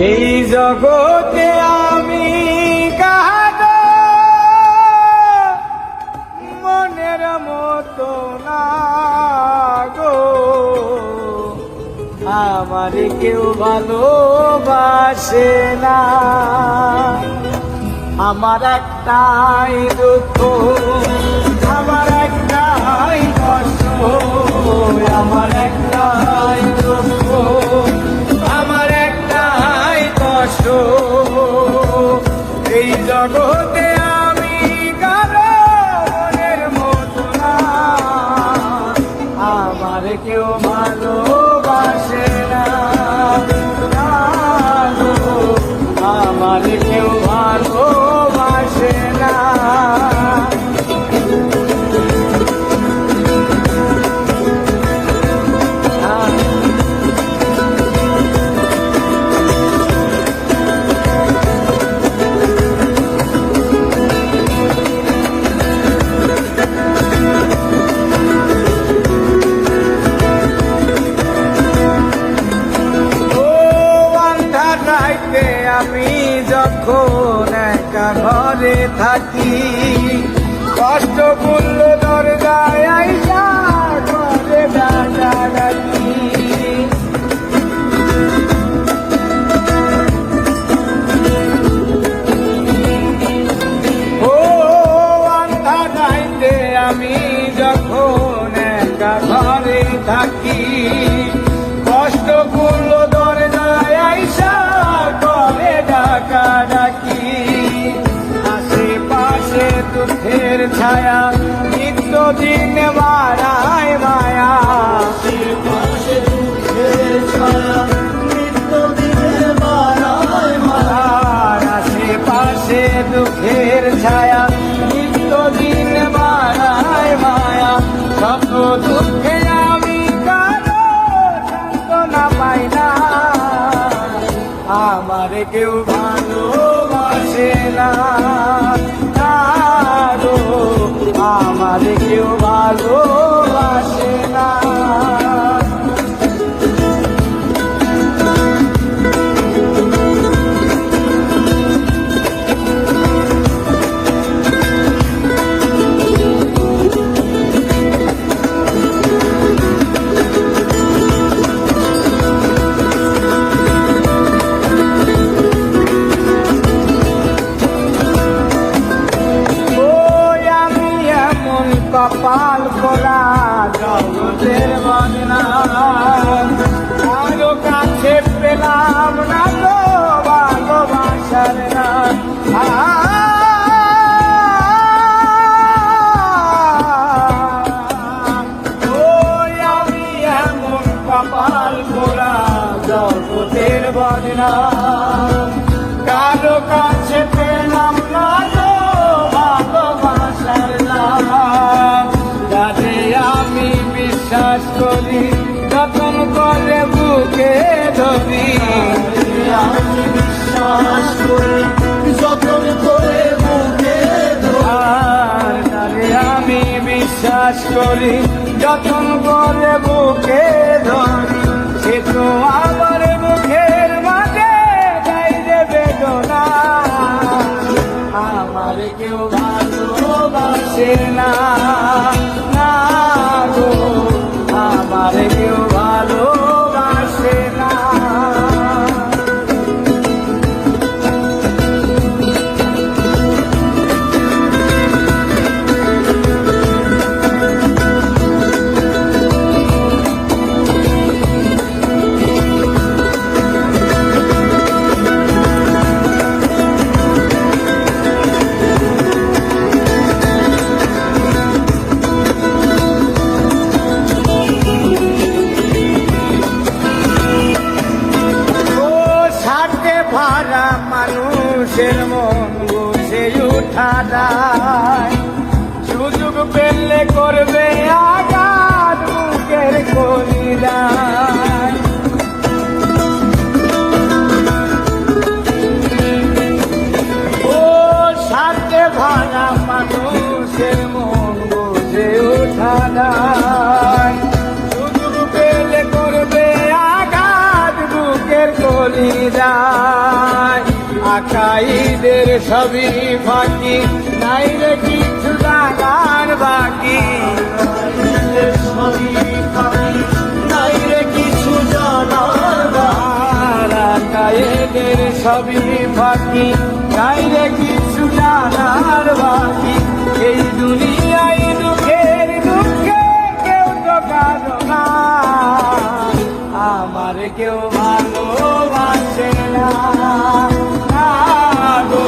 এই জগতে আমি কাহারো মনের মতো না গো, আমার কেউ ভালোবাসে না। আমার একটাই দুঃখ, আমার একটাই কষ্ট, আমার একটাই দুঃখ, আমার একটাই কষ্ট। এই জগতে আমি কারো মনের মতো না, আমার কেউ ভালোবাসে না, আমার কেউ ভালোবাসে না। আমি যখন একা ঘরে থাকি, কষ্ট মূল্য দরজায় আইসা ঘরে ডাকা ডাকি। ও আন্ধা নাইতে আমি যখন একা ঘরে থাকি, কষ্ট মূল্য দরজায় আইসা ঘরে ডাকা ডাকি। আশেপাশে দুঃখের ছায়া নিত্য দিন বাড়ায় মায়া, আশেপাশে দুঃখের ছায়া নিত্য দিন বাড়ায় মায়া, আশেপাশে দুঃখের ছায়া নিত্য দিন বাড়ায় মায়া। সব দুঃখে আমি কারো সান্ত্বনা পাই না, আমার কেউ ভালোবাসে না, আমার কেউ ভালোবাসে না। কপাল খোলা জগতের বদনাম, কারো কাছে পেলাম না তো ভালোবাসার নাম। ওই আমি এমন কপাল খোলা জগতের বদনাম, কারো কাছে পেলাম না তো ভালোবাসার নাম। যারে আমি বিশ্বাস করি যতন করে বুকে ধরি, আমি বিশ্বাস করি যতন করে বুকে ধরি, যারে আমি বিশ্বাস করি যতন করে বুকে ধরি, সে তো আমার মুখের মাঝে যাই রে বেদনা, আমার কেউ ভালোবাসে না, গো আমার কেউ ভালোবাসে না। মানুষের মন বুঝে উঠা যায়, সুযোগ পেলে করবে আঘাত বুকের কলিজায়। ও সাথে ভাড়া মানুষের মন বুঝে উঠা যায়, সুযোগ পেলে করবে আঘাত বুকের কলিজায়। আকাইদের সবই ফাঁকি, নাই রে কিছু জানার বাকি। নাই রে কিছু জানার আকাইদের সবই ফাঁকি, নাই রে কিছু জানার বাকি। এই দুনিয়ায় দুঃখের দুঃখে কেউ তো কারো না, আমার কেউ ভালোবাসে না। না গো,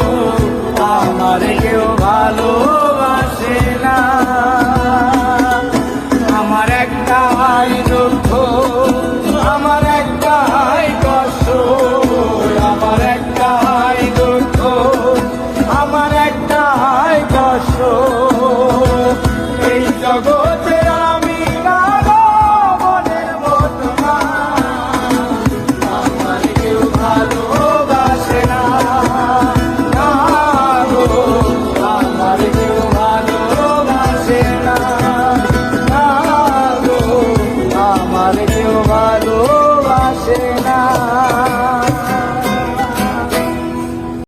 আমার কেউ ভালোবাসে না। আমার একটাই দুঃখ, আমার একটাই কষ্ট, আমার একটাই দুঃখ, আমার একটাই কষ্ট। এই জগতে আমি কারো মনের মতো না, আমার কেউ ভালোবাসে না। না গো, আমার কেউ ভালোবাসে না। না গো, আমার কেউ ভালোবাসে না।